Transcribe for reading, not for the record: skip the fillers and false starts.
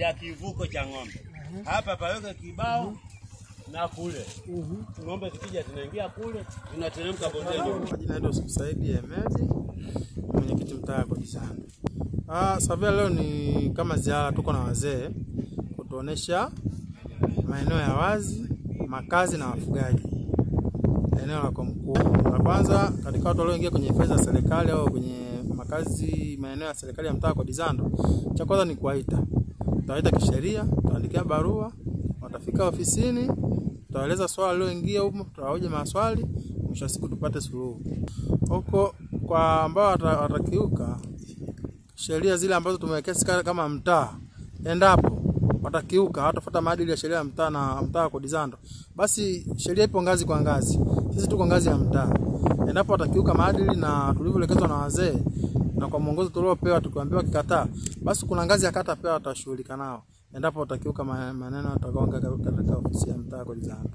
ya kivuko cha ng'ombe. Hapa paweke kibao na kule. Ng'ombe zikija zinaingia kule, zinateremka bondeni. Jina ndio Saidi Emedi, mwenyekiti mtaa kwa Disando. Safari leo ni kama ziara, tuko na wazee kutuonesha maeneo ya wazi, makazi na wafugaji. Eneo la Komkuu. La kwanza katika watu walioingia kwenye hifadhi za serikali au kwenye makazi maeneo ya serikali ya mtaa kwa Disando, cha kwanza ni kuwaita. Tutawaita kisheria, tutaandikia barua, watafika ofisini, tutaeleza swala lililoingia huko, tutawahoji maswali, mwisho siku tupate suluhu. Huko kwa ambao watakiuka sheria zile ambazo tumewekea kama mtaa, endapo watakiuka, hatafuata maadili ya sheria ya mtaa na mtaa kwa Disando, basi sheria ipo ngazi kwa ngazi. Sisi tuko ngazi ya mtaa. Endapo watakiuka maadili na tulivyoelekezwa na wazee na kwa mwongozo tuliopewa, tukiambiwa kikataa, basi kuna ngazi ya kata pia watashughulika nao. Endapo watakiuka maneno watakaoonga katika ofisi ya mtaa kwa Disando.